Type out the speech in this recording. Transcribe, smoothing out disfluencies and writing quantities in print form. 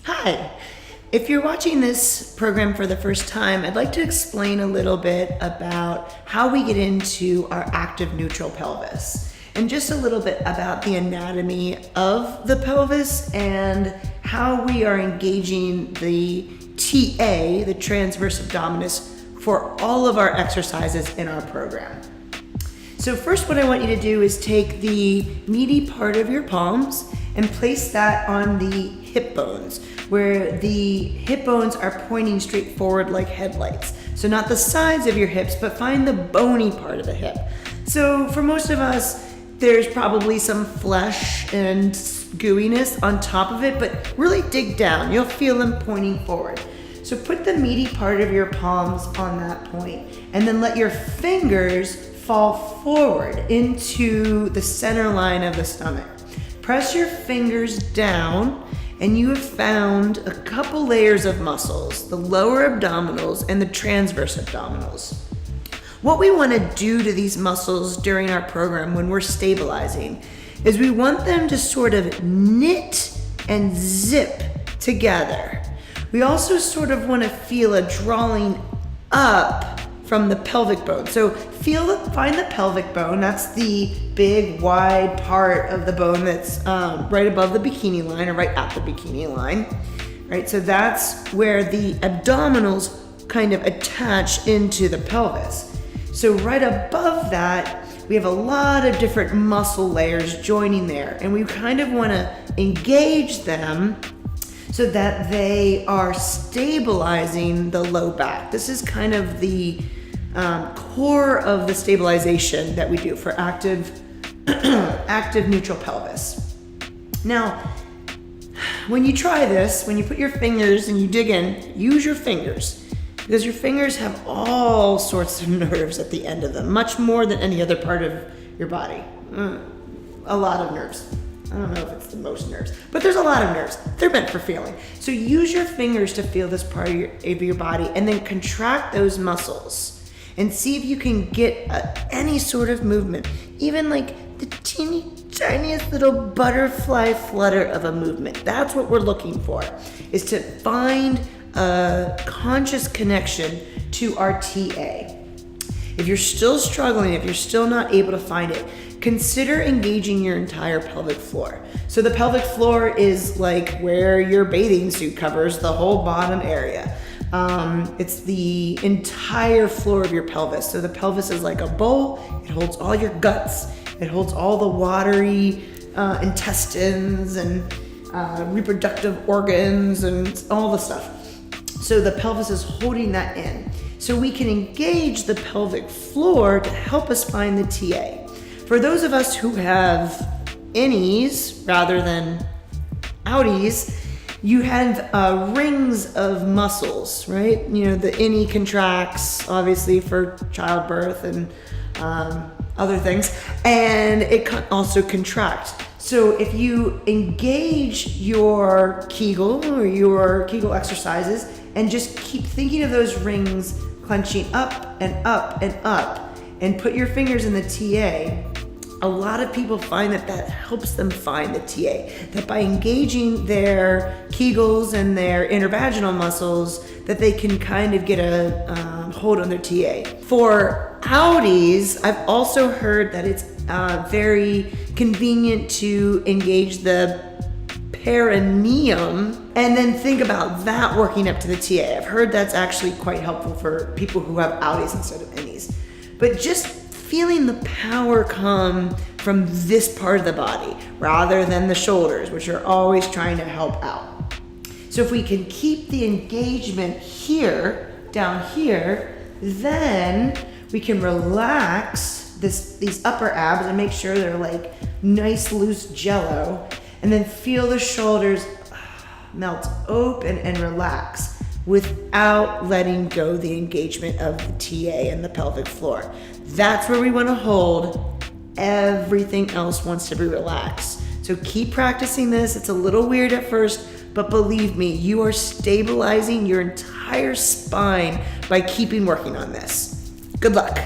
Hi. If you're watching this program for the first time, I'd like to explain a little bit about how we get into our active neutral pelvis and just a little bit about the anatomy of the pelvis and how we are engaging the TA, the transverse abdominis, for all of our exercises in our program. So first, what I want you to do is take the meaty part of your palms and place that on the hip bones, where the hip bones are pointing straight forward like headlights. So not the sides of your hips, but find the bony part of the hip. So for most of us, there's probably some flesh and gooiness on top of it, but really dig down. You'll feel them pointing forward. So put the meaty part of your palms on that point, and then let your fingers fall forward into the center line of the stomach. Press your fingers down, and you have found a couple layers of muscles, the lower abdominals and the transverse abdominals. What we want to do to these muscles during our program when we're stabilizing is we want them to sort of knit and zip together. We also sort of want to feel a drawing up from the pelvic bone. So find the pelvic bone. That's the big, wide part of the bone that's right above the bikini line, or right at the bikini line, right? So that's where the abdominals kind of attach into the pelvis. So right above that, we have a lot of different muscle layers joining there, and we kind of want to engage them so that they are stabilizing the low back. This is kind of the core of the stabilization that we do for active neutral pelvis. Now, when you try this, when you put your fingers and you dig in, use your fingers, because your fingers have all sorts of nerves at the end of them, much more than any other part of your body. A lot of nerves. I don't know if it's the most nerves, but there's a lot of nerves. They're meant for feeling. So use your fingers to feel this part of your body, and then contract those muscles and see if you can get any sort of movement, even like the teeny tiniest little butterfly flutter of a movement. That's what we're looking for, is to find a conscious connection to our TA. If you're still struggling, if you're still not able to find it, consider engaging your entire pelvic floor. So the pelvic floor is like where your bathing suit covers the whole bottom area. It's the entire floor of your pelvis. So the pelvis is like a bowl. It holds all your guts. It holds all the watery intestines and reproductive organs and all the stuff. So the pelvis is holding that in. So we can engage the pelvic floor to help us find the TA. For those of us who have innies rather than outies, you have rings of muscles, right? You know, the innie contracts, obviously, for childbirth and other things, and it can also contract. So if you engage your Kegel or your Kegel exercises and just keep thinking of those rings clenching up and up and up, and put your fingers in the TA, a lot of people find that helps them find the TA. That by engaging their Kegels and their intervaginal muscles, that they can kind of get a hold on their TA. For outies, I've also heard that it's very convenient to engage the perineum and then think about that working up to the TA. I've heard that's actually quite helpful for people who have outies instead of innies. But just feeling the power come from this part of the body rather than the shoulders, which are always trying to help out. So if we can keep the engagement here, down here, then we can relax these upper abs and make sure they're like nice loose jello, and then feel the shoulders melt open and relax without letting go the engagement of the TA and the pelvic floor. That's where we want to hold. Everything else wants to be relaxed. So keep practicing this. It's a little weird at first, but believe me, you are stabilizing your entire spine by keeping working on this. Good luck.